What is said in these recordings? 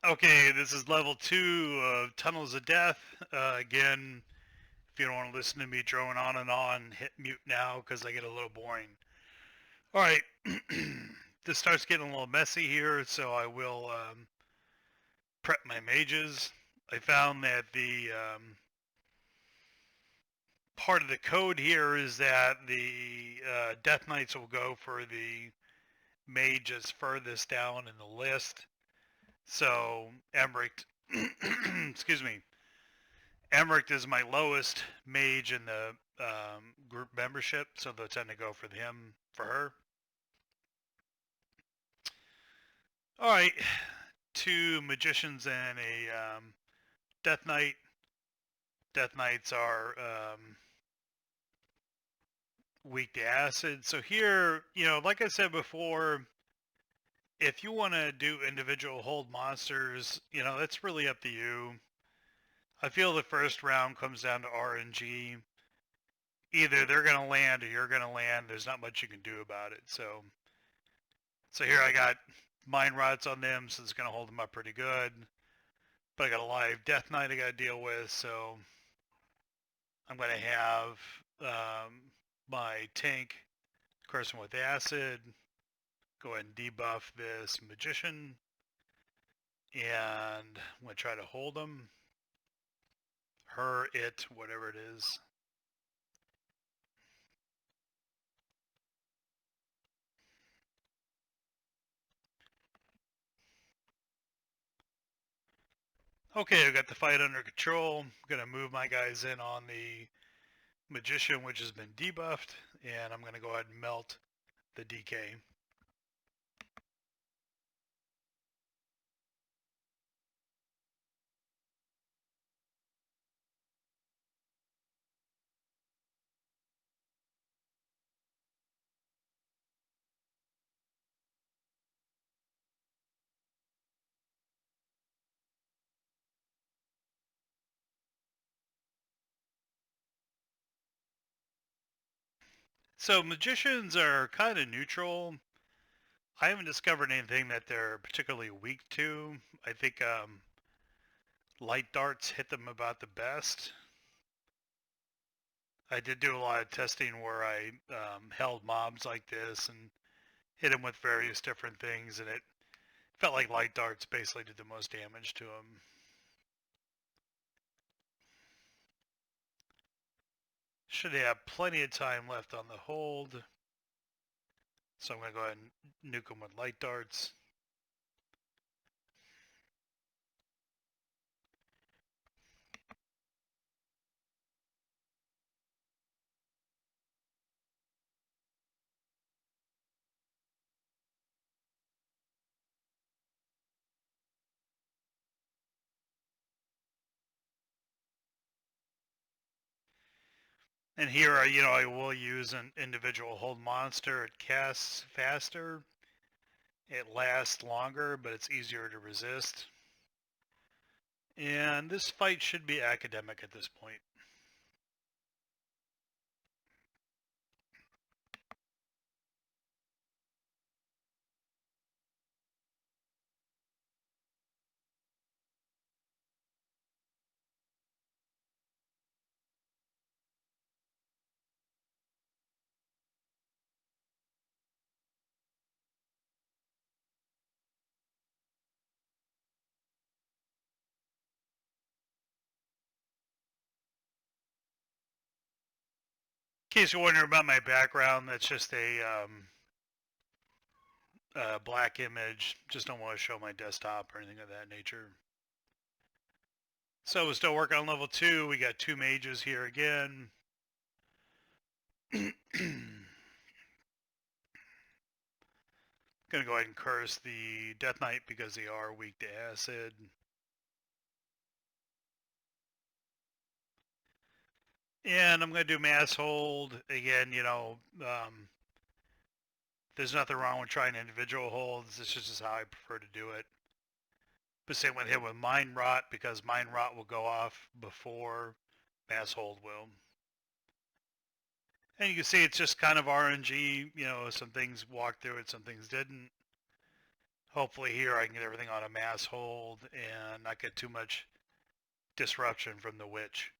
Okay, this is level 2 of Tunnels of Death. Again, if you don't want to listen to me drone on and on, hit mute now because I get a little boring. All right, this starts getting a little messy here, so I will prep my mages. I found that the part of the code here is that the Death Knights will go for the mages furthest down in the list. So Emmerich, excuse me, Emmerich is my lowest mage in the group membership, so they'll tend to go for him, for her. All right, two magicians and a Death Knight. Death Knights are weak to acid. So here, like I said before, if you want to do individual hold monsters, that's really up to you. I feel the first round comes down to RNG. Either they're going to land or you're going to land. There's not much you can do about it. So here I got Mind Rots on them, so it's going to hold them up pretty good. But I got a live Death Knight I got to deal with, so I'm going to have my tank cursing with acid. Go ahead and debuff this Magician. And I'm going to try to hold them. Her, it, whatever it is. Okay, I've got the fight under control. I'm going to move my guys in on the Magician, which has been debuffed, and I'm going to go ahead and melt the DK. So magicians are kind of neutral. I haven't discovered anything that they're particularly weak to. I think light darts hit them about the best. I did do a lot of testing where I held mobs like this and hit them with various different things, and it felt like light darts basically did the most damage to them. Should have plenty of time left on the hold. So I'm going to go ahead and nuke them with light darts. And here, I will use an individual hold monster. It casts faster. It lasts longer, but it's easier to resist. And this fight should be academic at this point. In case you're wondering about my background, that's just a black image. Just don't want to show my desktop or anything of that nature. So we're still working on level 2. We got 2 mages here again. Gonna go ahead and curse the Death Knight because they are weak to acid. And I'm gonna do mass hold again. There's nothing wrong with trying individual holds. This is just how I prefer to do it. But same with him with Mind Rot because Mind Rot will go off before mass hold will. And you can see it's just kind of RNG. Some things walked through it, some things didn't. Hopefully here I can get everything on a mass hold and not get too much disruption from the witch.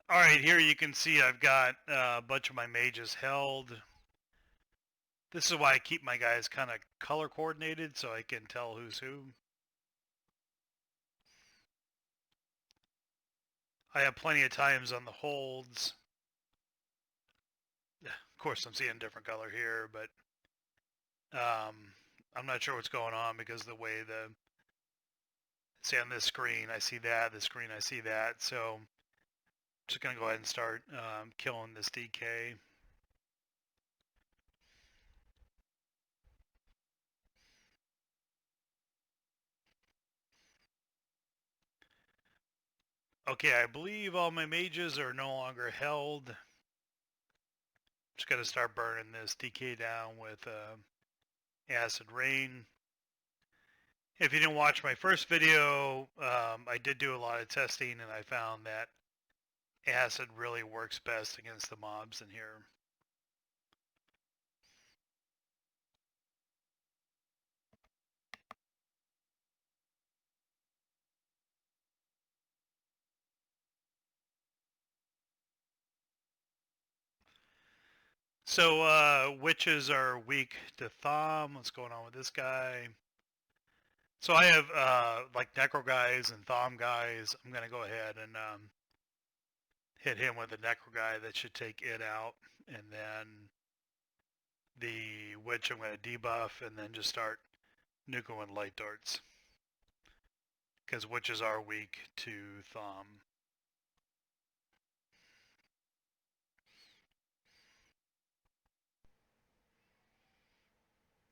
All right, here you can see I've got a bunch of my mages held. This is why I keep my guys kind of color coordinated so I can tell who's who. I have plenty of times on the holds. Of course, I'm seeing different color here, but I'm not sure what's going on because the way see on this screen, I see that, this screen, I see that. So I'm just going to go ahead and start killing this DK. Okay, I believe all my mages are no longer held. Just got to start burning this DK down with acid rain. If you didn't watch my first video, I did do a lot of testing and I found that acid really works best against the mobs in here. So witches are weak to Thom. What's going on with this guy? So I have like Necro guys and Thom guys. I'm going to go ahead and hit him with a Necro guy. That should take it out. And then the witch I'm going to debuff and then just start nuking with light darts. Because witches are weak to Thom.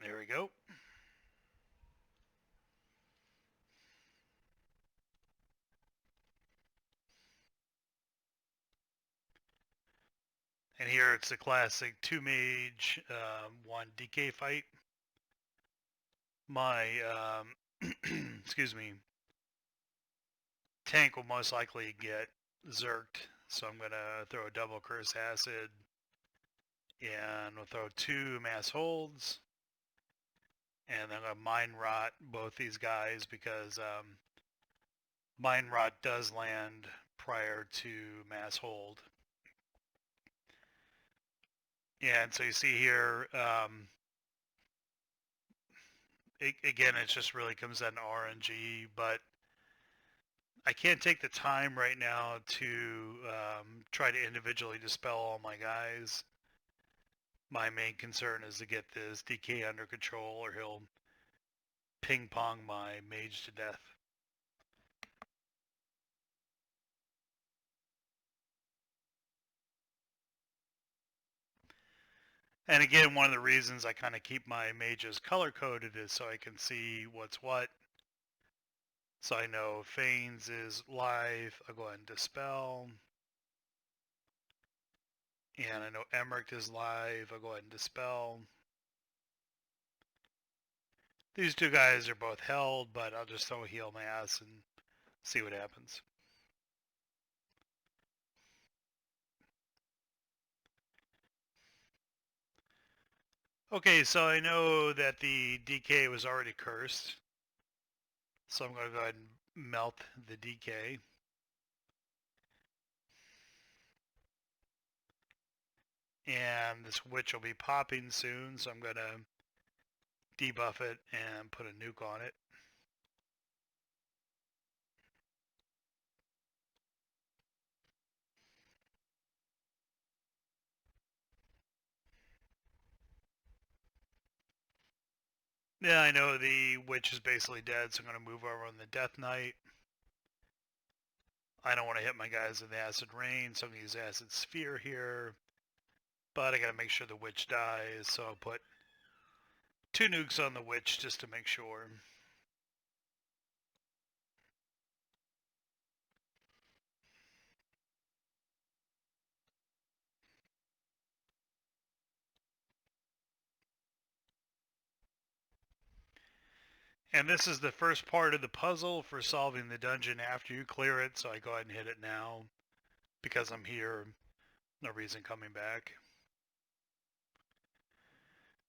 There we go. And here it's the classic 2 mage, 1 DK fight. My, excuse me, tank will most likely get zerked. So I'm going to throw a double curse acid and we'll throw 2 mass holds. And then I'm going to mind rot both these guys because mind rot does land prior to mass hold. And so you see here, again, it just really comes down to RNG, but I can't take the time right now to try to individually dispel all my guys. My main concern is to get this DK under control or he'll ping pong my mage to death. And again, one of the reasons I kind of keep my mages color-coded is so I can see what's what. So I know Feigns is live. I'll go ahead and dispel. And I know Emmerich is live. I'll go ahead and dispel. These 2 guys are both held, but I'll just throw a heal mass and see what happens. Okay, so I know that the DK was already cursed. So I'm going to go ahead and melt the DK. And this witch will be popping soon, so I'm going to debuff it and put a nuke on it. Yeah, I know the witch is basically dead, so I'm going to move over on the Death Knight. I don't want to hit my guys with Acid Rain, so I'm going to use Acid Sphere here. But I got to make sure the witch dies, so I'll put 2 nukes on the witch just to make sure. And this is the first part of the puzzle for solving the dungeon after you clear it, so I go ahead and hit it now. because I'm here. No reason coming back.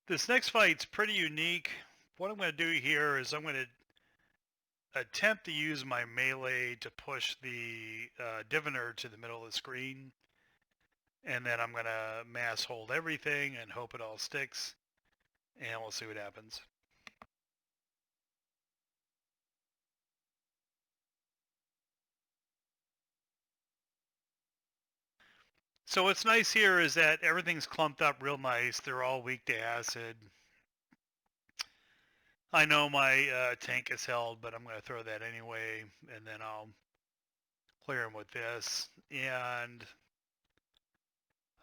This next fight's pretty unique. What I'm going to do here is I'm going to attempt to use my melee to push the diviner to the middle of the screen. And then I'm going to mass hold everything and hope it all sticks. And we'll see what happens. So what's nice here is that everything's clumped up real nice. They're all weak to acid. I know my tank is held, but I'm going to throw that anyway. And then I'll clear him with this. And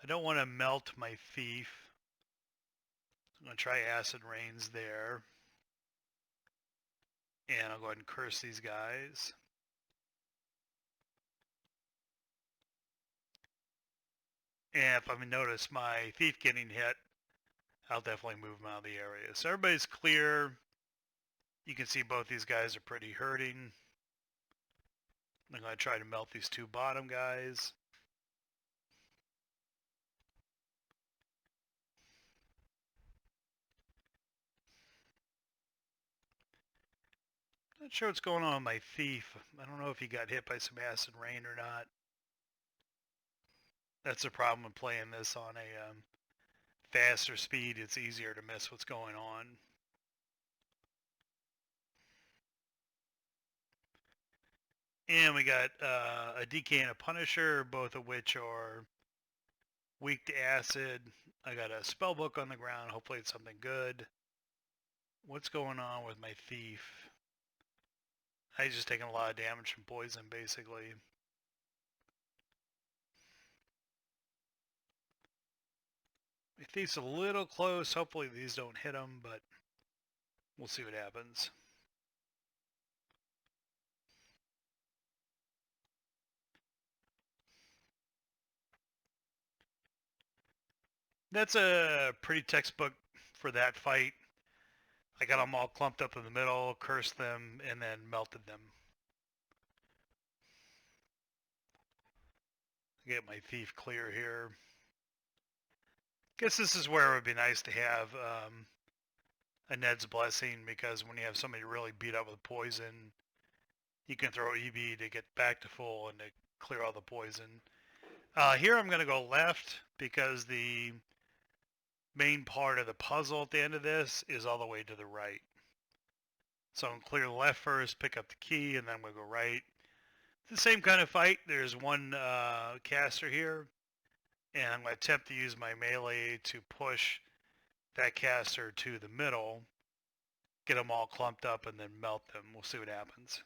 I don't want to melt my thief. I'm going to try acid rains there. And I'll go ahead and curse these guys. And if I notice my thief getting hit, I'll definitely move them out of the area. So everybody's clear. You can see both these guys are pretty hurting. I'm going to try to melt these two bottom guys. Not sure what's going on with my thief. I don't know if he got hit by some acid rain or not. That's the problem with playing this on a faster speed. It's easier to miss what's going on. And we got a DK and a Punisher, both of which are weak to acid. I got a spell book on the ground. Hopefully it's something good. What's going on with my thief? He's just taking a lot of damage from poison, basically. My thief's a little close. Hopefully these don't hit him, but we'll see what happens. That's a pretty textbook for that fight. I got them all clumped up in the middle, cursed them, and then melted them. Get my thief clear here. Guess this is where it would be nice to have a Ned's Blessing, because when you have somebody really beat up with poison, you can throw EB to get back to full and to clear all the poison. Here I'm going to go left because the main part of the puzzle at the end of this is all the way to the right. So I'm going to clear the left first, pick up the key, and then we'll go right. It's the same kind of fight. There's one caster here, and I'm going to attempt to use my melee to push that caster to the middle, get them all clumped up, and then melt them. We'll see what happens.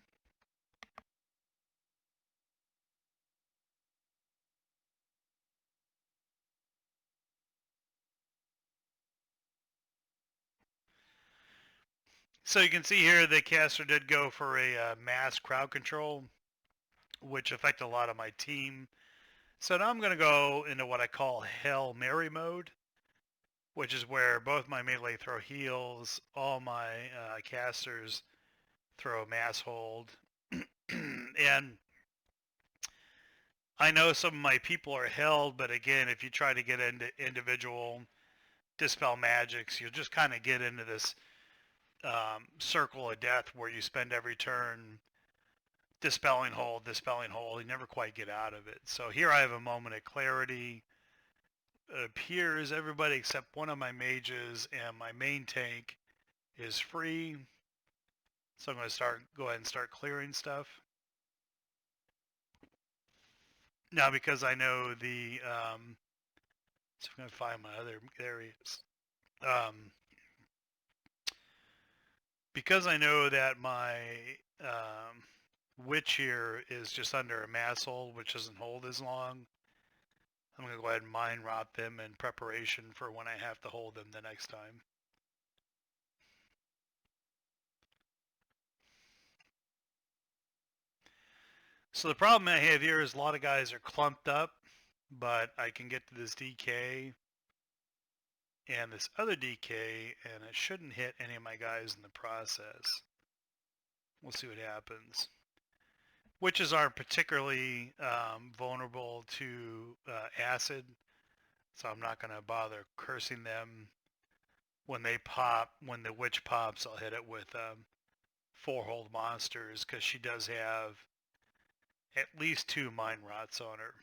So you can see here the caster did go for a mass crowd control, which affected a lot of my team. So now I'm going to go into what I call Hail Mary mode, which is where both my melee throw heals, all my casters throw mass hold. And I know some of my people are held, but again, if you try to get into individual dispel magics, you'll just kind of get into this circle of death where you spend every turn dispelling hold, you never quite get out of it. So here I have a moment of clarity. It appears everybody except one of my mages and my main tank is free. So I'm going to go ahead and start clearing stuff. Now because I know the, so I'm going to find my other areas. Because I know that my witch here is just under a mass hold, which doesn't hold as long, I'm going to go ahead and mind rot them in preparation for when I have to hold them the next time. So the problem I have here is a lot of guys are clumped up, but I can get to this DK and this other DK, and it shouldn't hit any of my guys in the process. We'll see what happens. Witches aren't particularly vulnerable to acid, so I'm not going to bother cursing them. When they pop, when the witch pops, I'll hit it with 4-hold monsters, because she does have at least 2 mind rots on her.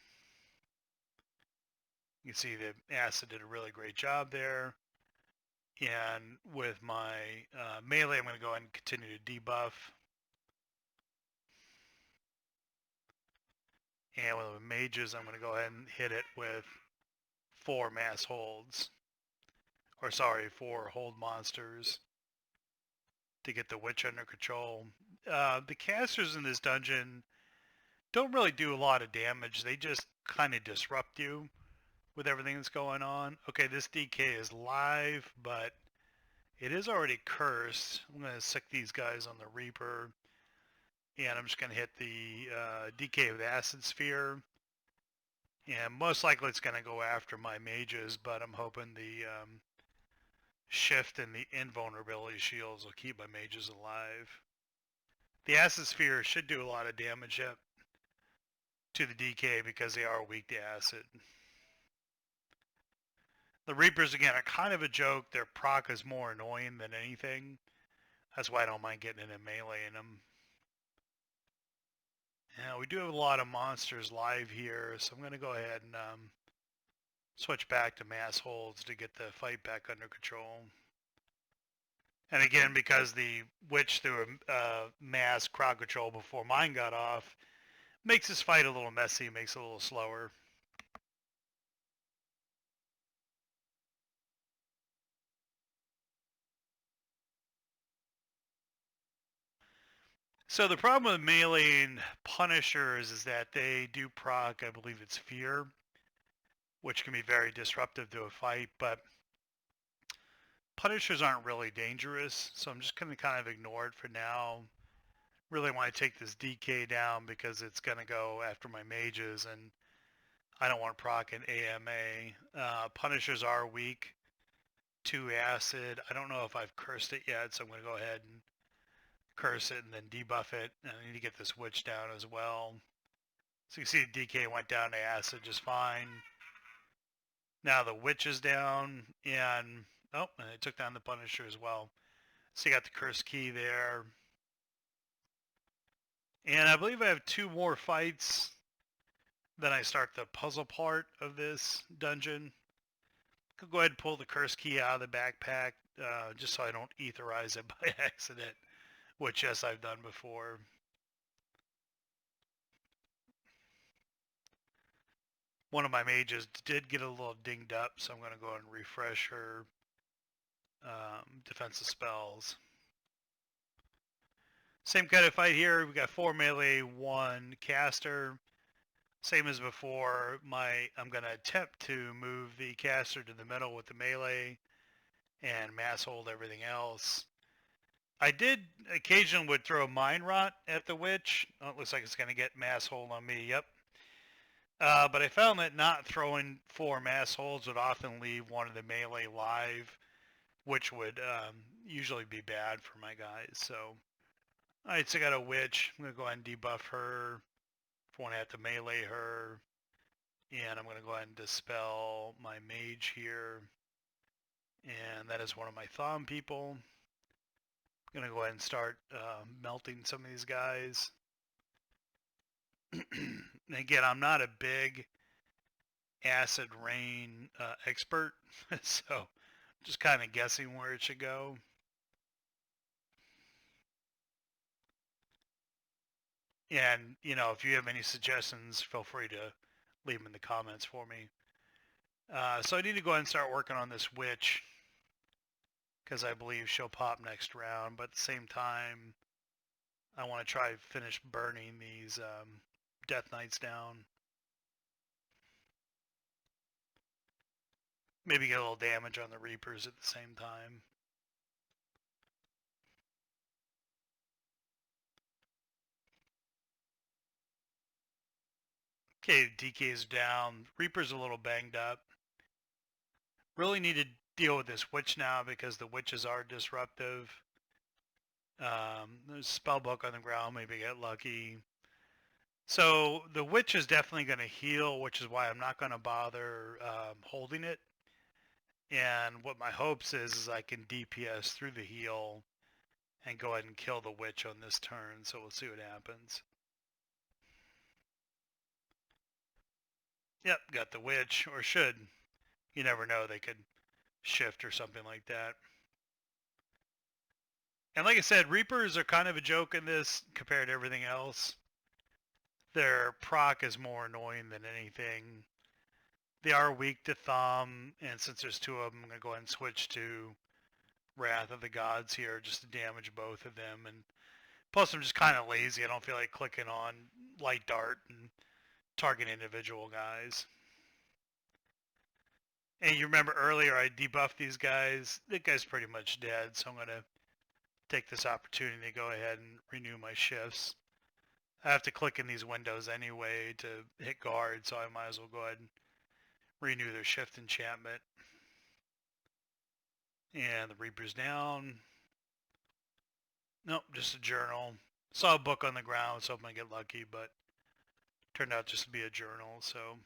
You can see the acid did a really great job there. And with my melee, I'm going to go ahead and continue to debuff. And with the mages, I'm going to go ahead and hit it with 4 mass holds. Or sorry, 4 hold monsters to get the witch under control. The casters in this dungeon don't really do a lot of damage. They just kind of disrupt you with everything that's going on. Okay, this DK is live, but it is already cursed. I'm going to sick these guys on the Reaper. And I'm just going to hit the DK with Acid Sphere. And most likely it's going to go after my mages, but I'm hoping the shift and the invulnerability shields will keep my mages alive. The Acid Sphere should do a lot of damage to the DK because they are weak to acid. The Reapers, again, are kind of a joke. Their proc is more annoying than anything. That's why I don't mind getting into melee in them. Yeah, we do have a lot of monsters live here, so I'm going to go ahead and switch back to mass holds to get the fight back under control. And again, because the witch threw a mass crowd control before mine got off, makes this fight a little messy, makes it a little slower. So the problem with meleeing Punishers is that they do proc, I believe it's Fear, which can be very disruptive to a fight, but Punishers aren't really dangerous, so I'm just going to kind of ignore it for now. Really want to take this DK down because it's going to go after my mages, and I don't want to proc an AMA. Punishers are weak to acid. I don't know if I've cursed it yet, so I'm going to go ahead and curse it and then debuff it. And I need to get this witch down as well. So you see the DK went down to acid just fine. Now the witch is down, and it took down the Punisher as well. So you got the curse key there. And I believe I have 2 more fights. Then I start the puzzle part of this dungeon. I'll go ahead and pull the curse key out of the backpack, just so I don't etherize it by accident, which, yes, I've done before. One of my mages did get a little dinged up, so I'm going to go ahead and refresh her defensive spells. Same kind of fight here. We got 4 melee, 1 caster. Same as before. I'm going to attempt to move the caster to the middle with the melee and mass hold everything else. I did occasionally would throw Mind Rot at the witch. Oh, it looks like it's going to get mass hold on me. Yep. But I found that not throwing 4 mass holds would often leave one of the melee live, which would usually be bad for my guys. So, all right, so I got a witch. I'm going to go ahead and debuff her. If I want to have to melee her. And I'm going to go ahead and dispel my mage here. And that is one of my Thom people. I'm going to go ahead and start melting some of these guys. Again, I'm not a big acid rain expert, so just kind of guessing where it should go. And, if you have any suggestions, feel free to leave them in the comments for me. So I need to go ahead and start working on this witch, because I believe she'll pop next round. But at the same time, I want to try to finish burning these Death Knights down. Maybe get a little damage on the Reapers at the same time. Okay, DK's down. Reaper's a little banged up. Really need to deal with this witch now because the witches are disruptive. There's a spellbook on the ground. Maybe get lucky. So the witch is definitely going to heal, which is why I'm not going to bother holding it. And what my hopes is I can DPS through the heal and go ahead and kill the witch on this turn. So we'll see what happens. Yep, got the witch, or should. You never know, they could shift or something like that. And like I said, Reapers are kind of a joke in this compared to everything else. Their proc is more annoying than anything. They are weak to Thumb, and since there's two of them, I'm going to go ahead and switch to Wrath of the Gods here just to damage both of them. And plus, I'm just kind of lazy. I don't feel like clicking on Light Dart and targeting individual guys. And you remember earlier I debuffed these guys. That guy's pretty much dead, so I'm going to take this opportunity to go ahead and renew my shifts. I have to click in these windows anyway to hit guard, so I might as well go ahead and renew their shift enchantment. And the Reaper's down. Nope, just a journal. Saw a book on the ground, was hoping I get lucky, but turned out just to be a journal, so.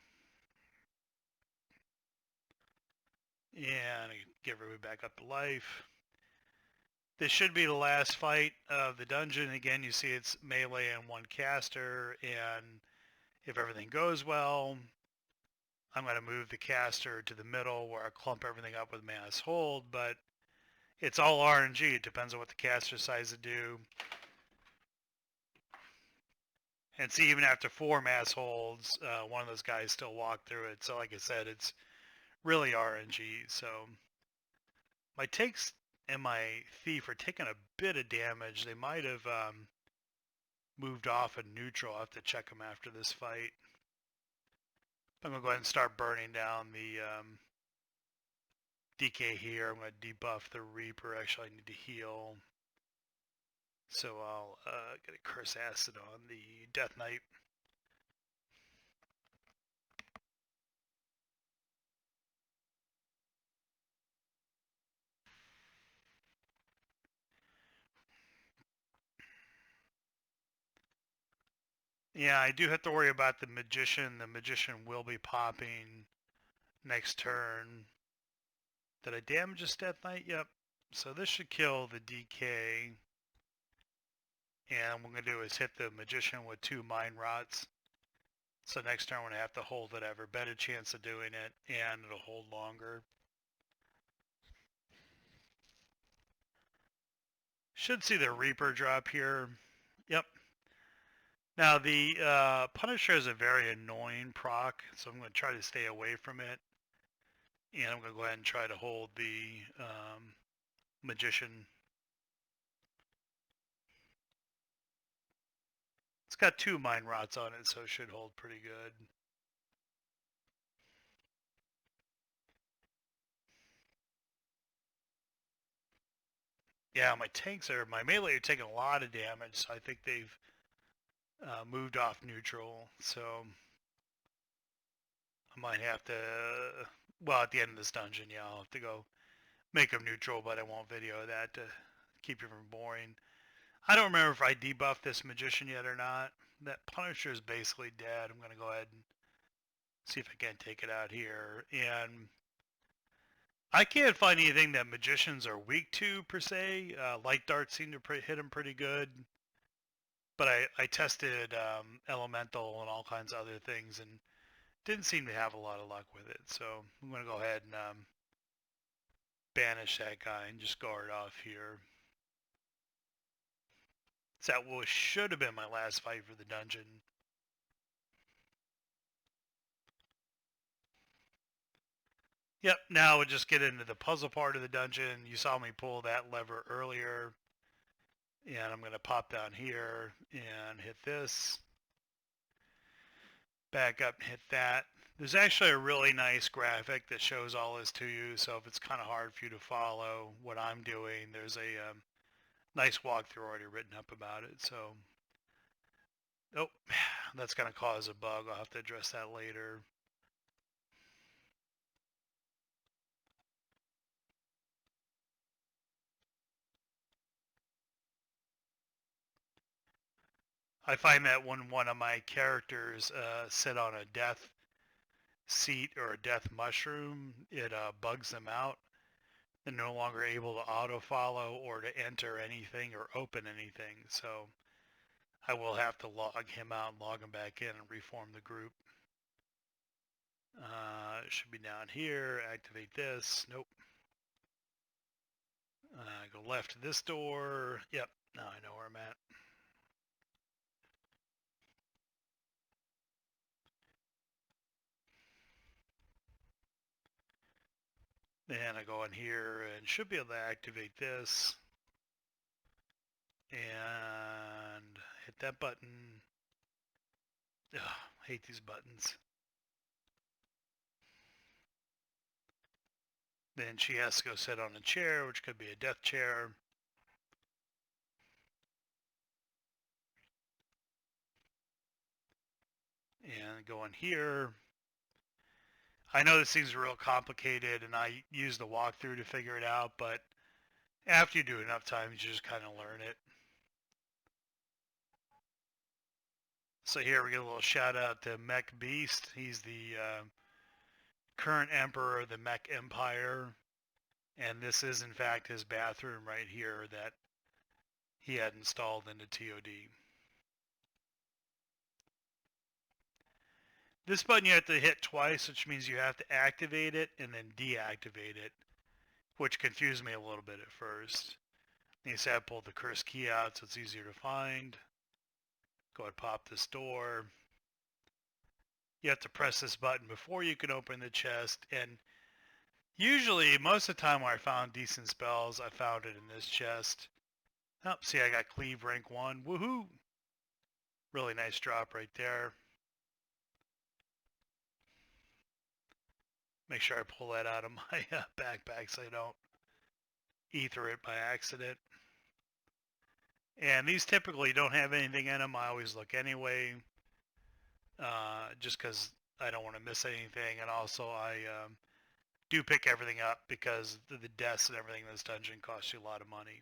And I give everybody back up to life. This should be the last fight of the dungeon. Again, you see it's melee and one caster, and if everything goes well, I'm going to move the caster to the middle where I clump everything up with mass hold, but it's all RNG. It depends on what the caster decides to do. And see, even after 4 mass holds, one of those guys still walked through it. So like I said, it's really RNG. So my takes and my thief are taking a bit of damage. They might have moved off in neutral. I'll have to check them after this fight. I'm going to go ahead and start burning down the DK here. I'm going to debuff the Reaper. Actually, I need to heal. So I'll get a Curse Acid on the Death Knight. Yeah, I do have to worry about the Magician. The Magician will be popping next turn. Did I damage his Death Knight? Yep. So this should kill the DK. And what I'm going to do is hit the Magician with 2 Mind Rots. So next turn when I have to hold it, I have a better chance of doing it, and it'll hold longer. Should see the Reaper drop here. Yep. Now the Punisher is a very annoying proc, so I'm going to try to stay away from it. And I'm going to go ahead and try to hold the Magician. It's got 2 Mind Rots on it, so it should hold pretty good. Yeah, my melee are taking a lot of damage, so I think they've moved off neutral, so I might have to, well, at the end of this dungeon, yeah, I'll have to go make them neutral, but I won't video that to keep you from boring. I don't remember if I debuffed this Magician yet or not. That Punisher is basically dead. I'm going to go ahead and see if I can take it out here. And I can't find anything that Magicians are weak to, per se. Light Darts seem to hit them pretty good. But I tested Elemental and all kinds of other things and didn't seem to have a lot of luck with it. So I'm going to go ahead and banish that guy and just guard off here. So that should have been my last fight for the dungeon. Yep, now we'll just get into the puzzle part of the dungeon. You saw me pull that lever earlier. And I'm going to pop down here and hit this. Back up and hit that. There's actually a really nice graphic that shows all this to you. So if it's kind of hard for you to follow what I'm doing, there's a nice walkthrough already written up about it. So, oh, that's going to cause a bug. I'll have to address that later. I find that when one of my characters sit on a death seat or a death mushroom, it bugs them out. They're no longer able to auto follow or to enter anything or open anything. So I will have to log him out and log him back in and reform the group. It should be down here. Activate this. Nope. Go left to this door. Yep. Now I know where I'm at. Then I go in here and should be able to activate this. And hit that button. Ugh, hate these buttons. Then she has to go sit on a chair, which could be a death chair. And go in here. I know this thing's real complicated, and I use the walkthrough to figure it out, but after you do it enough times, you just kind of learn it. So here we get a little shout out to Mech Beast. He's the current emperor of the Mech Empire. And this is, in fact, his bathroom right here that he had installed into TOD. This button you have to hit twice, which means you have to activate it and then deactivate it, which confused me a little bit at first. You said I pulled the curse key out so it's easier to find. Go ahead and pop this door. You have to press this button before you can open the chest, and usually, most of the time where I found decent spells, I found it in this chest. Oh, see, I got Cleave rank 1. Woohoo! Really nice drop right there. Make sure I pull that out of my backpack so I don't ether it by accident. And these typically don't have anything in them. I always look anyway, just because I don't want to miss anything. And also I do pick everything up because the deaths and everything in this dungeon costs you a lot of money.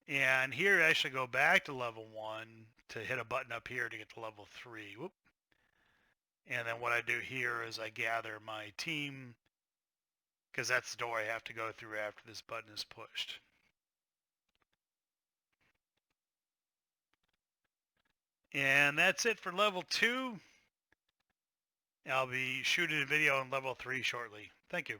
And here I should go back to level 1 to hit a button up here to get to level 3. Whoop. And then what I do here is I gather my team, because that's the door I have to go through after this button is pushed. And that's it for level 2. I'll be shooting a video on level 3 shortly. Thank you.